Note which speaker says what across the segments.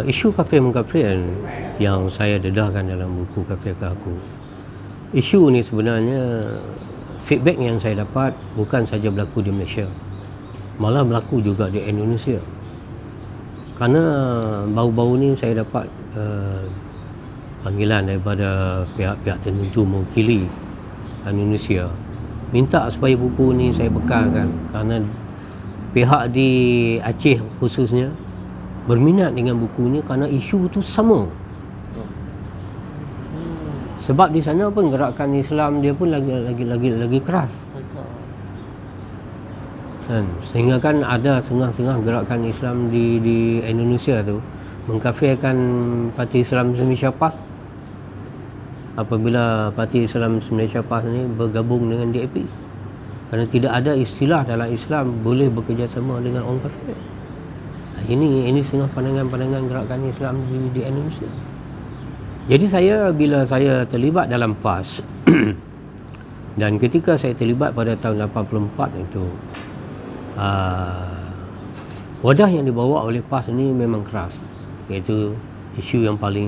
Speaker 1: isu kafir mengkafir yang saya dedahkan dalam buku Kafir ke Aku, isu ni sebenarnya feedback yang saya dapat bukan saja berlaku di Malaysia, malah berlaku juga di Indonesia. Kerana baru-baru ni saya dapat panggilan daripada pihak-pihak tertentu mewakili Indonesia minta supaya buku ni saya bekalkan, kerana pihak di Aceh khususnya berminat dengan buku ni kerana isu tu sama. Sebab di sana pun gerakan Islam dia pun lagi keras. Sehingga kan ada setengah-setengah gerakan Islam di Indonesia tu mengkafirkan Parti Islam Malaysia PAS apabila Parti Islam Malaysia PAS ni bergabung dengan DAP, kerana tidak ada istilah dalam Islam boleh bekerjasama dengan orang kafir. Ini setengah pandangan-pandangan gerakan Islam di Indonesia. Jadi bila saya terlibat dalam PAS dan ketika saya terlibat pada tahun 84 itu, wadah yang dibawa oleh PAS ni memang keras, iaitu isu yang paling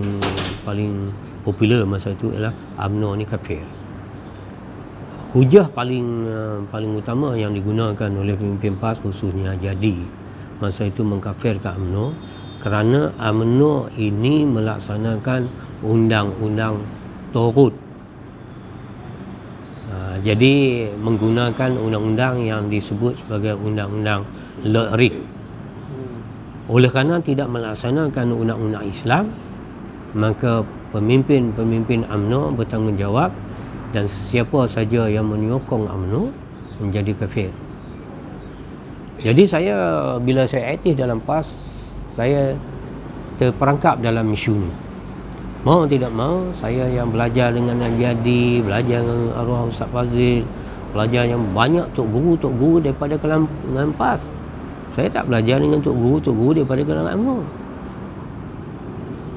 Speaker 1: popular masa itu ialah UMNO ni kafir. Hujah paling utama yang digunakan oleh pemimpin PAS khususnya Jadi masa itu mengkafirkan UMNO kerana UMNO ini melaksanakan undang-undang Togut. Jadi menggunakan undang-undang yang disebut sebagai undang-undang Lodrik. Oleh kerana tidak melaksanakan undang-undang Islam, maka pemimpin-pemimpin UMNO bertanggungjawab dan siapa saja yang menyokong UMNO menjadi kafir. Jadi bila saya aktif dalam PAS, saya terperangkap dalam isu ni. Mau tidak mau, saya yang belajar dengan Jadi, belajar dengan arwah Ustaz Fazil, belajar yang banyak tok guru daripada kalangan PAS. Saya tak belajar dengan tok guru daripada kalangan UMNO.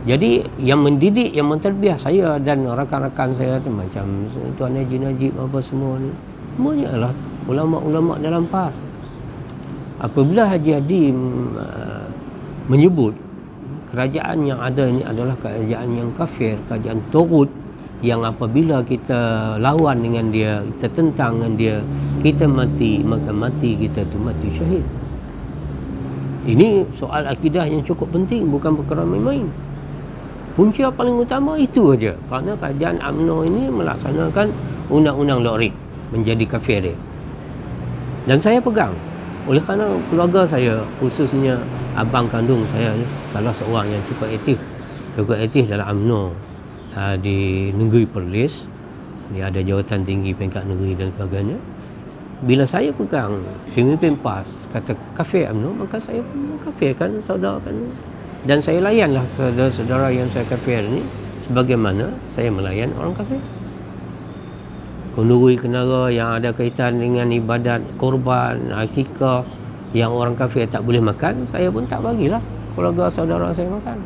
Speaker 1: Jadi yang mendidik, yang menterbiah saya dan rakan-rakan saya tu macam Tuan Haji Najib apa semua ni, semuanya adalah ulama-ulama dalam PAS. Apabila Haji Hadi menyebut kerajaan yang ada ini adalah kerajaan yang kafir, kerajaan Togut, yang apabila kita lawan dengan dia, kita tentang dengan dia, kita mati, maka mati kita tu mati syahid. Ini soal akidah yang cukup penting, bukan perkara main-main. Punca paling utama itu aja, kerana kerajaan UMNO ini melaksanakan undang-undang Lodrik, menjadi kafir dia. Dan saya pegang. Oleh kerana keluarga saya, khususnya abang kandung saya, salah seorang yang cukup aktif dalam UMNO di negeri Perlis, dia ada jawatan tinggi peringkat negeri dan sebagainya. Bila saya pegang pemimpin PAS kata kafir UMNO, maka saya mengkafirkan saudara kandung. Dan saya layanlah saudara-saudara yang saya kafir ni sebagaimana saya melayan orang kafir. Kenduri kenara yang ada kaitan dengan ibadat korban, akikah yang orang kafir tak boleh makan, saya pun tak bagilah keluarga saudara saya makan.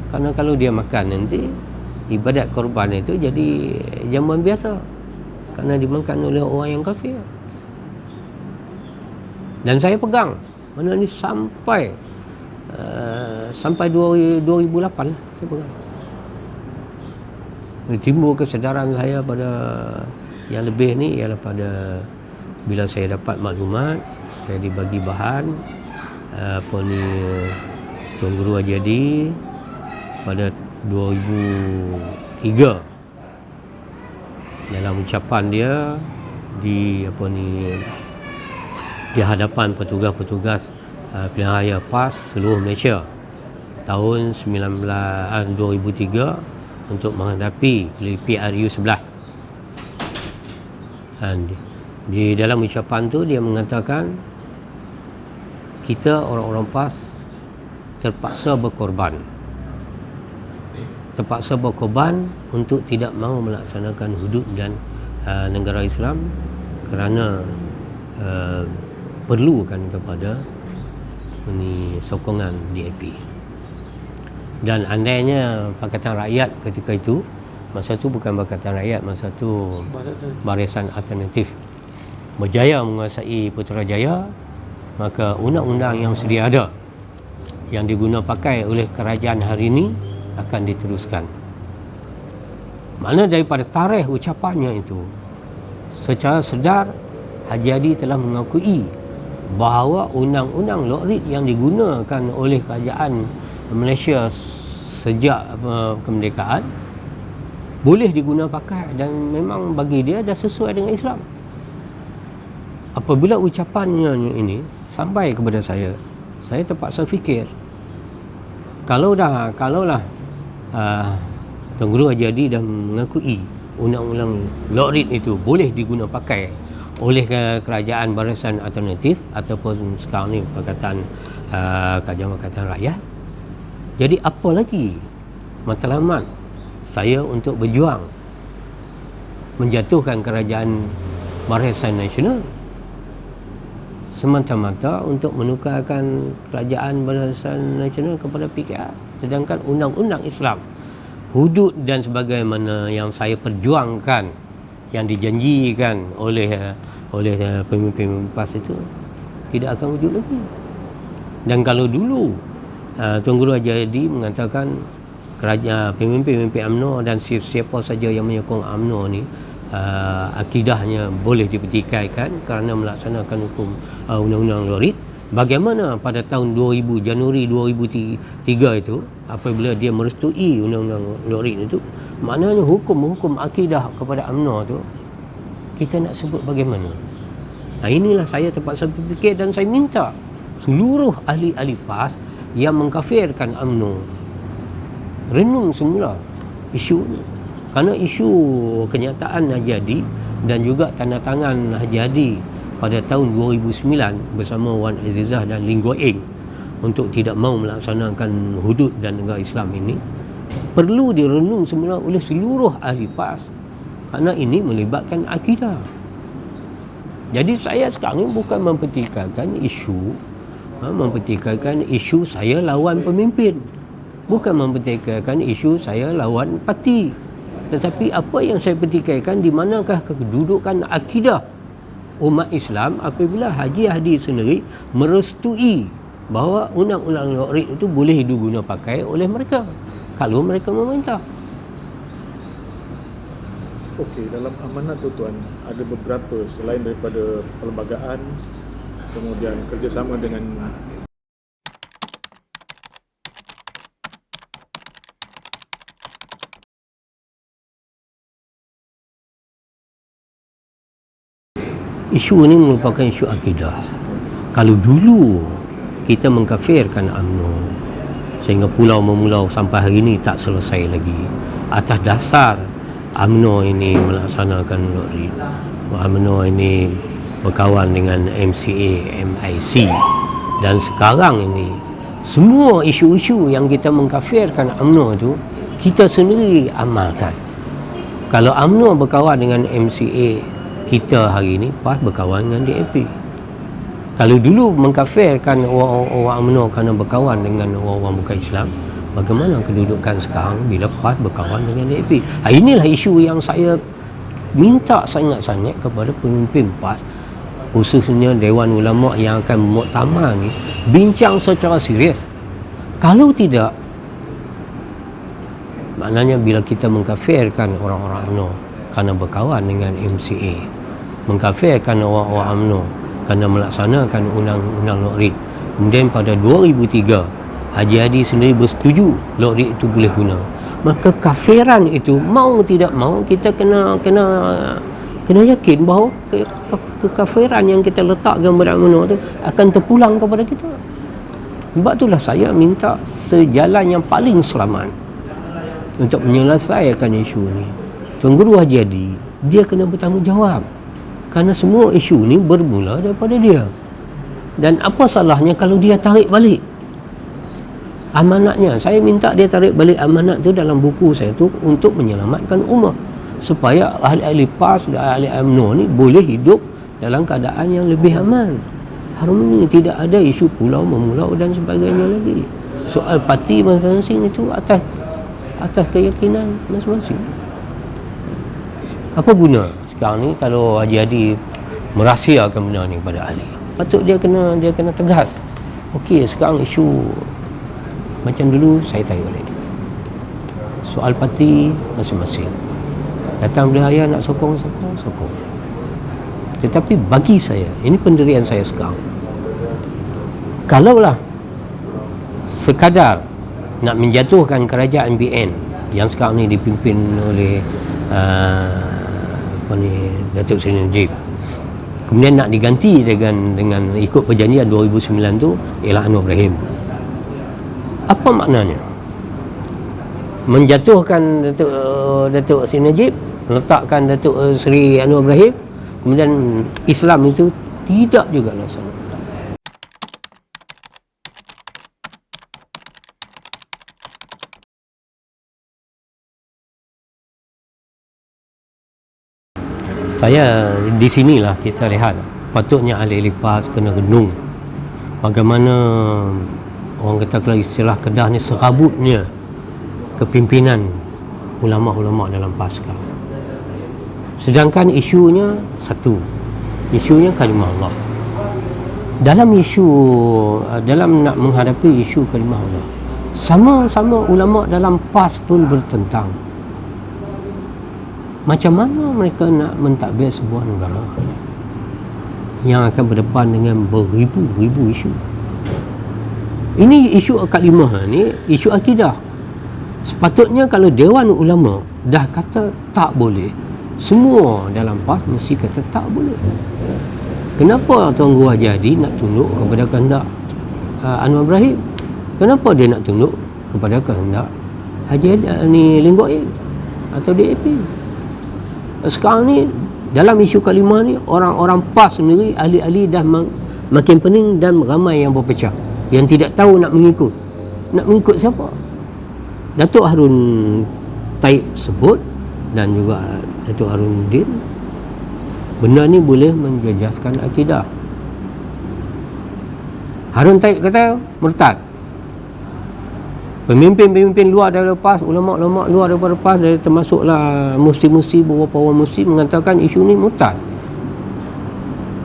Speaker 1: Kerana kalau dia makan nanti ibadat korban itu jadi jamuan biasa, kerana dimakan oleh orang yang kafir. Dan saya pegang mana ni sampai 2008 lah saya pegang. Timbul kesedaran saya pada yang lebih ni ialah pada bila saya dapat maklumat, saya dibagi bahan Tuan Guru Jadi pada 2003 dalam ucapan dia di hadapan petugas-petugas pilihan raya PAS seluruh Malaysia tahun 2003 untuk menghadapi PRU sebelah. Dan di dalam ucapan tu dia mengatakan kita orang-orang PAS terpaksa berkorban untuk tidak mahu melaksanakan hudud dan negara Islam kerana perlukan kepada sokongan DAP. Dan andainya Pakatan Rakyat ketika itu, masa itu bukan Pakatan Rakyat, masa itu Barisan Alternatif, berjaya menguasai Putrajaya, maka undang-undang yang sedia ada yang diguna pakai oleh kerajaan hari ini akan diteruskan. Mana daripada tarikh ucapannya itu, secara sedar Haji Hadi telah mengakui bahawa undang-undang Lokrit yang digunakan oleh kerajaan Malaysia sejak kemerdekaan boleh diguna pakai dan memang bagi dia dah sesuai dengan Islam. Apabila ucapannya ini sampai kepada saya terpaksa fikir, kalaulah Tuan Guru Haji Hadi dah mengakui undang-undang Lokrit itu boleh diguna pakai oleh kerajaan Barisan Alternatif ataupun sekarang ni Pakatan Kerajaan Pakatan Rakyat, jadi apa lagi matlamat saya untuk berjuang menjatuhkan kerajaan Barisan Nasional semata-mata untuk menukarkan kerajaan Barisan Nasional kepada PKR, sedangkan undang-undang Islam, hudud dan sebagaimana yang saya perjuangkan, yang dijanjikan oleh pemimpin PAS itu tidak akan wujud lagi. Dan kalau dulu Tuan Guru Haji Hadi mengatakan kerajaan pemimpin UMNO dan siapa saja yang menyokong UMNO ni akidahnya boleh dipertikaikan kerana melaksanakan hukum undang-undang Lokrit, bagaimana pada tahun 2000 Januari 2003 itu apabila dia merestui undang-undang Lokrit itu, maknanya hukum-hukum akidah kepada UMNO tu kita nak sebut bagaimana? Inilah saya terpaksa berfikir dan saya minta seluruh ahli-ahli PAS yang mengkafirkan UMNO renung semula isu ni. Kerana isu kenyataan Haji Hadi dan juga tanda tangan Haji Hadi pada tahun 2009 bersama Wan Azizah dan Ling Guo Eng untuk tidak mau melaksanakan hudud dan negara Islam ini perlu direnung semula oleh seluruh ahli PAS, kerana ini melibatkan akidah. Jadi saya sekarang ni bukan mempertikaikan isu saya lawan pemimpin, bukan mempertikaikan isu saya lawan parti, tetapi apa yang saya pertikaikan, di manakah kedudukan akidah umat Islam apabila Haji Hadi sendiri merestui bahawa undang-undang Lokrit itu boleh diguna pakai oleh mereka kalau mereka meminta.
Speaker 2: Okey, dalam amanat tu Tuan, ada beberapa selain daripada perlembagaan, kemudian kerjasama dengan
Speaker 1: isu ini merupakan isu akidah. Kalau dulu kita mengkafirkan UMNO sehingga pulau-memulau sampai hari ini tak selesai lagi atas dasar UMNO ini melaksanakan Lokrit, UMNO ini berkawan dengan MCA, MIC, dan sekarang ini semua isu-isu yang kita mengkafirkan UMNO itu kita sendiri amalkan. Kalau UMNO berkawan dengan MCA, kita hari ini PAS berkawan dengan DAP. Kalau dulu mengkafirkan orang UMNO kerana berkawan dengan orang-orang bukan Islam, bagaimana kedudukan sekarang bila PAS berkawan dengan DAP? Inilah isu yang saya minta sangat-sangat kepada pemimpin PAS, khususnya Dewan Ulama yang akan muktamar ni, bincang secara serius. Kalau tidak, maknanya bila kita mengkafirkan orang-orang UMNO kerana berkawan dengan MCA, mengkafirkan orang-orang UMNO kerana melaksanakan undang-undang Lokrit, kemudian pada 2003 Haji Hadi sendiri bersetuju Lokrit itu boleh guna, maka kafiran itu mau tidak mau kita kena yakin bahawa kekafiran yang kita letakkan pada UMNO itu akan terpulang kepada kita. Sebab itulah saya minta sejalan yang paling selamat untuk menyelesaikan isu ini, Tuan Guru Haji Hadi dia kena bertanggungjawab, kerana semua isu ni bermula daripada dia. Dan apa salahnya kalau dia tarik balik amanatnya? Saya minta dia tarik balik amanat tu dalam buku saya tu untuk menyelamatkan umat, supaya ahli-ahli PAS dan ahli UMNO ni boleh hidup dalam keadaan yang lebih aman, harmoni, tidak ada isu pulau memulau dan sebagainya lagi. Soal parti masing-masing itu atas keyakinan masing-masing. Apa guna sekarang ni kalau Haji Hadi merahsiakan benda ni kepada ahli? Patut dia kena tegas. Okey, sekarang isu macam dulu saya tarik balik. Soal parti masing-masing. Datang belia nak sokong siapa, sokong. Tetapi bagi saya, ini pendirian saya sekarang, kalaulah sekadar nak menjatuhkan kerajaan BN yang sekarang ni dipimpin oleh Datuk Seri Najib, kemudian nak diganti dengan ikut perjanjian 2009 tu ialah Anwar Ibrahim. Apa maknanya? Menjatuhkan Datuk Seri Najib, letakkan Datuk Seri Anwar Ibrahim, kemudian Islam itu tidak juga laksana. Saya di sinilah kita lihat patutnya ahli-ahli PAS kena renung bagaimana orang kata kalau istilah Kedah ni serabutnya kepimpinan ulama-ulama dalam PAS sekarang. Sedangkan isunya satu, isunya kalimah Allah. Dalam nak menghadapi isu kalimah Allah, sama-sama ulama dalam PAS pun bertentang. Macam mana mereka nak mentadbir sebuah negara yang akan berdepan dengan beribu-ribu isu? Ini isu kalimah ni, isu akidah. Sepatutnya kalau Dewan Ulama dah kata tak boleh, semua dalam PAS mesti kata tak boleh. Kenapa Tuan Guru Haji Hadi nak tunduk kepada kehendak Anwar Ibrahim? Kenapa dia nak tunduk kepada kehendak Haji Linggo Eng atau DAP? Sekarang ni dalam isu kalimah ni, orang-orang PAS sendiri, ahli-ahli dah makin pening dan ramai yang berpecah, yang tidak tahu nak mengikut siapa. Datuk Harun Taib sebut dan juga Datuk Harun Din, benda ni boleh menjejaskan akidah. Harun Taib kata murtad. Pemimpin-pemimpin luar daripada PAS, ulama-ulama luar daripada PAS, termasuklah mufti-mufti, beberapa orang mufti mengatakan isu ni murtad.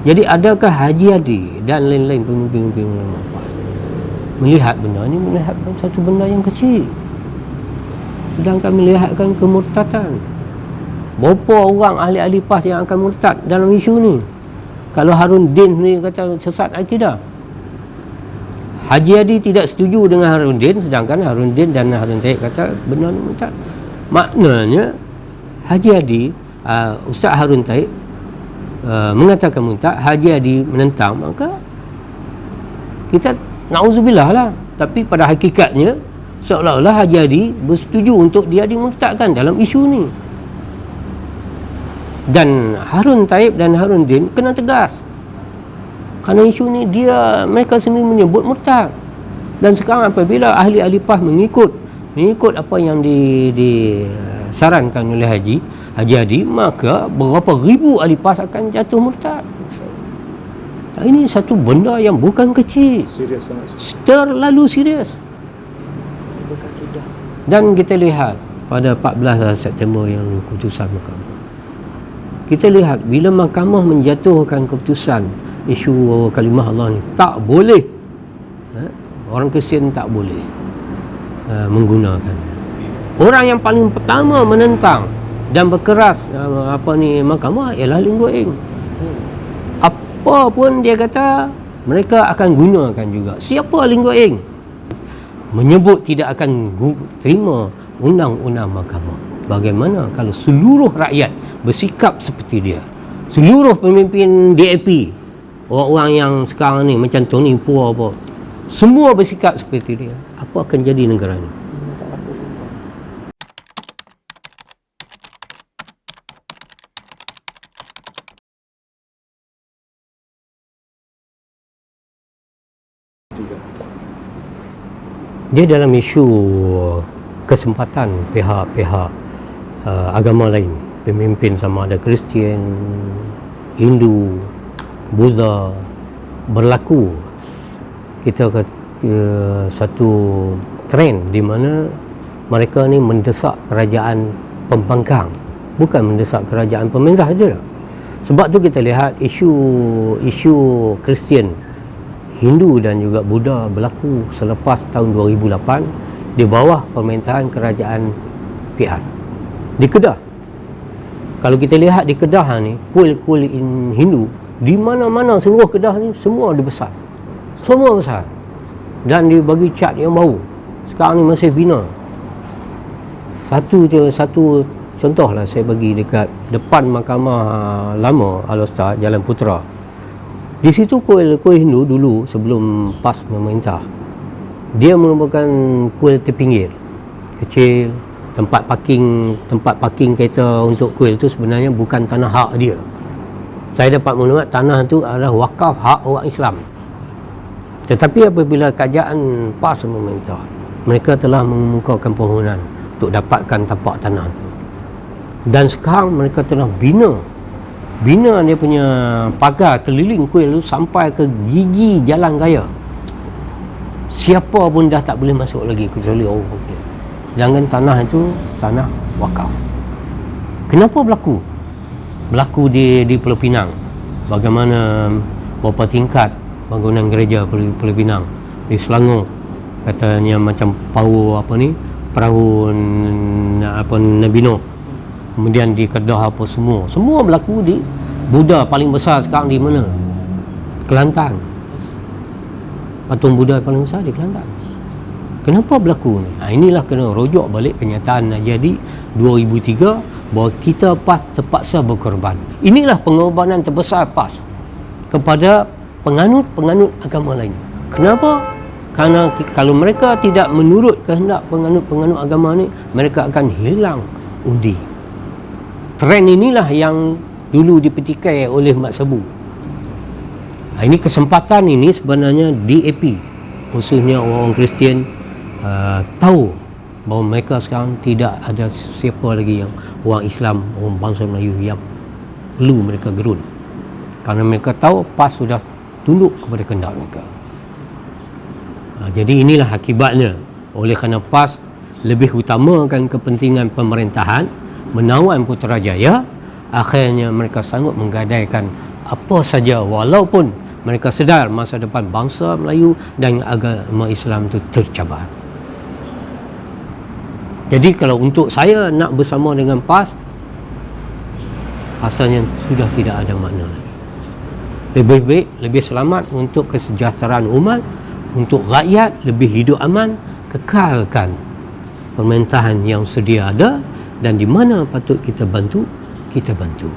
Speaker 1: Jadi adakah Haji Hadi dan lain-lain pemimpin-pemimpin ulama PAS melihat benda ni, melihat satu benda yang kecil, sedangkan melihatkan kemurtadan? Berapa orang ahli-ahli PAS yang akan murtad dalam isu ni? Kalau Harun Din ni kata sesat akidah, Haji Hadi tidak setuju dengan Harun Din, sedangkan Harun Din dan Harun Taib kata benda ni murtad. Maknanya Haji Hadi, Ustaz Harun Taib mengatakan murtad, Haji Hadi menentang, maka kita na'udzubillah lah. Tapi pada hakikatnya seolah-olah Haji Hadi bersetuju untuk dia dimurtadkan dalam isu ni. Dan Harun Taib dan Harun Din kena tegas, kerana isu ni mereka sendiri menyebut murtad. Dan sekarang apabila ahli-ahli PAS mengikut apa yang disarankan oleh Haji Hadi, maka berapa ribu ahli PAS akan jatuh murtad. Ini satu benda yang bukan kecil,
Speaker 2: Serius sangat.
Speaker 1: terlalu serius. Dan kita lihat pada 14 September yang keputusan mahkamah, kita lihat bila mahkamah menjatuhkan keputusan isu kalimah Allah ni tak boleh, orang Kristian tak boleh menggunakan. Orang yang paling pertama menentang dan berkeras mahkamah ialah Linggo Eng. Apa pun dia kata, mereka akan gunakan juga. Siapa Linggo Eng? Menyebut tidak akan terima undang-undang mahkamah. Bagaimana kalau seluruh rakyat bersikap seperti dia? Seluruh pemimpin DAP, orang-orang yang sekarang ni macam Tony Pua apa, semua bersikap seperti dia, apa akan jadi negara ni? Dia dalam isu kesempatan pihak-pihak agama lain, pemimpin sama ada Kristian, Hindu, Buddha, berlaku kita satu trend di mana mereka ni mendesak kerajaan pembangkang, bukan mendesak kerajaan pemerintah saja. Sebab tu kita lihat isu Kristian, Hindu dan juga Buddha berlaku selepas tahun 2008 di bawah pemerintahan kerajaan PR di Kedah. Kalau kita lihat di Kedah ni, kuil-kuil Hindu di mana-mana seluruh Kedah ni semua dibesar. Semua besar. Dan dibagi cat yang baru. Sekarang ni masih bina. Satu contoh lah saya bagi dekat depan Mahkamah Lama Al-Ustaz Jalan Putra. Di situ kuil Hindu dulu sebelum PAS memerintah. Dia merupakan kuil terpinggir. Kecil, tempat parking kereta untuk kuil tu sebenarnya bukan tanah hak dia. Saya dapat maklumat tanah tu adalah wakaf hak orang Islam. Tetapi apabila kerajaan PAS memerintah, mereka telah mengemukakan permohonan untuk dapatkan tapak tanah tu. Dan sekarang mereka telah bina dia punya pagar keliling kuil tu sampai ke gigi jalan raya. Siapa pun dah tak boleh masuk lagi kecuali orang kuil. Sedangkan tanah itu tanah wakaf. Kenapa berlaku? Berlaku di Pulau Pinang. Bagaimana beberapa tingkat bangunan gereja Pulau Pinang di Selangor katanya macam perahu Nabi Nuh. Kemudian di Kedah apa semua berlaku di Buddha paling besar sekarang di mana? Kelantan. Patung Buddha paling besar di Kelantan. Kenapa berlaku ni? Inilah kena rujuk balik kenyataan jadi 2003 bahawa kita PAS terpaksa berkorban. Inilah pengorbanan terbesar PAS kepada penganut agama lain. Kenapa? Kerana kalau mereka tidak menurut kehendak penganut agama ni, mereka akan hilang undi. Trend inilah yang dulu dipetikai oleh Mat Sabu. Ini kesempatan ini sebenarnya DAP, khususnya orang Kristian, tahu bahawa mereka sekarang tidak ada siapa lagi yang orang Islam, orang bangsa Melayu yang perlu mereka gerun. Kerana mereka tahu PAS sudah tunduk kepada kehendak mereka. Jadi inilah akibatnya. Oleh kerana PAS lebih utamakan kepentingan pemerintahan, menawan Putrajaya, akhirnya mereka sanggup menggadaikan apa saja walaupun mereka sedar masa depan bangsa Melayu dan agama Islam itu tercabar. Jadi kalau untuk saya nak bersama dengan PAS, rasanya sudah tidak ada makna lagi. Lebih baik, lebih selamat untuk kesejahteraan umat, untuk rakyat lebih hidup aman, kekalkan pemerintahan yang sedia ada, dan di mana patut kita bantu, kita bantu.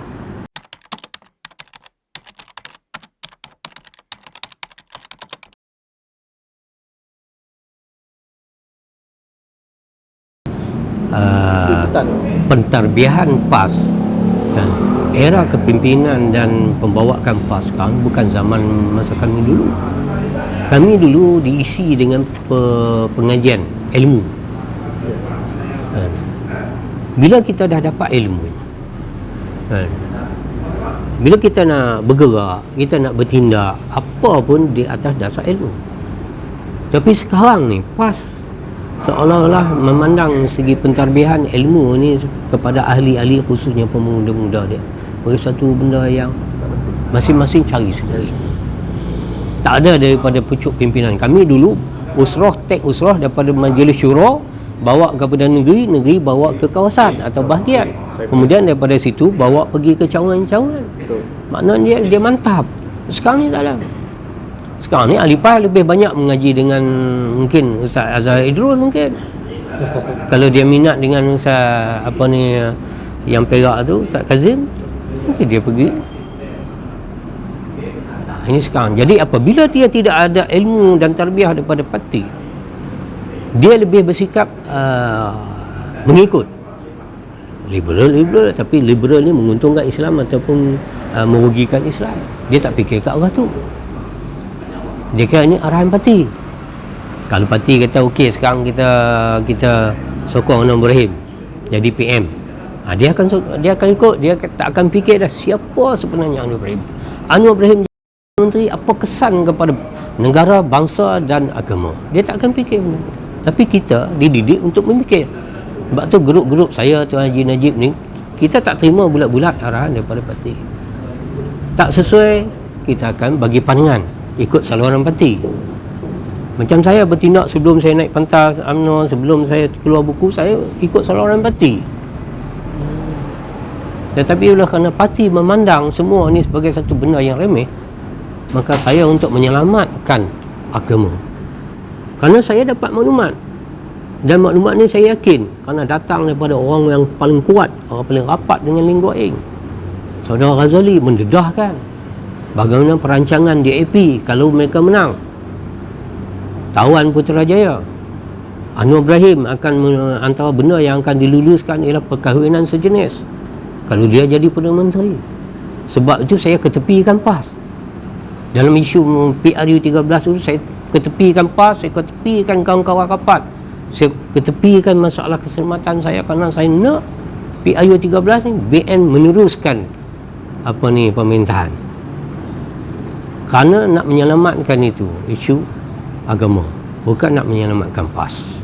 Speaker 1: Pentarbiahan PAS dan era kepimpinan dan pembawaan PAS sekarang bukan zaman masa kami dulu. Kami dulu diisi dengan pengajian ilmu. Bila kita dah dapat ilmu, bila kita nak bergerak, kita nak bertindak, apa pun di atas dasar ilmu. Tapi sekarang ni PAS seolah-olah memandang segi pentarbiahan ilmu ni kepada ahli-ahli, khususnya pemuda-muda dia, sebagai satu benda yang masing-masing cari sendiri. Tak ada daripada pucuk pimpinan. Kami dulu usrah daripada majlis syura bawa kepada negeri bawa ke kawasan atau bahagian. Kemudian daripada situ bawa pergi ke cawangan-cawangan. Maknanya dia mantap. Sekarang ni tak ada. Sekarang ni ahli PAS lebih banyak mengaji dengan mungkin Ustaz Azhar Idrul mungkin. Kalau dia minat dengan Ustaz yang Perak tu, Ustaz Kazim, mungkin dia pergi. Ini sekarang. Jadi apabila dia tidak ada ilmu dan tarbiyah daripada parti, dia lebih bersikap mengikut liberal, tapi liberal ni menguntungkan Islam ataupun merugikan Islam. Dia tak fikir ke arah tu. Dia kira ini arahan parti. Kalau parti kata okey, sekarang kita sokong Anwar Ibrahim jadi PM, dia akan ikut. Dia tak akan fikir dah siapa sebenarnya Anwar Ibrahim. Anwar Ibrahim jadi menteri, apa kesan kepada negara, bangsa dan agama. Dia tak akan fikir benda. Tapi kita dididik untuk memikir. Sebab tu grup-grup saya, Tuan Haji Najib ni, kita tak terima bulat-bulat arahan daripada parti. Tak sesuai, kita akan bagi pandangan. ikut saluran parti. Macam saya bertindak sebelum saya naik pentas UMNO, sebelum saya keluar buku, saya ikut saluran parti. Tetapi oleh kerana parti memandang semua ni sebagai satu benda yang remeh, maka saya untuk menyelamatkan agama. Kerana saya dapat maklumat, dan maklumat ni saya yakin kerana datang daripada orang yang paling kuat, orang paling rapat dengan lingkup Ing. Saudara Ghazali mendedahkan bagaimana perancangan DAP kalau mereka menang. Tawan Putrajaya, Anwar Ibrahim akan antara benda yang akan diluluskan ialah perkahwinan sejenis kalau dia jadi Perdana Menteri. Sebab itu saya ketepikan PAS. Dalam isu PRU 13 itu saya ketepikan PAS, saya ketepikan kawan-kawan rapat, saya ketepikan masalah keselamatan saya kerana saya nak PRU 13 ni BN meneruskan pemerintahan. Kerana nak menyelamatkan itu isu agama, bukan nak menyelamatkan PAS.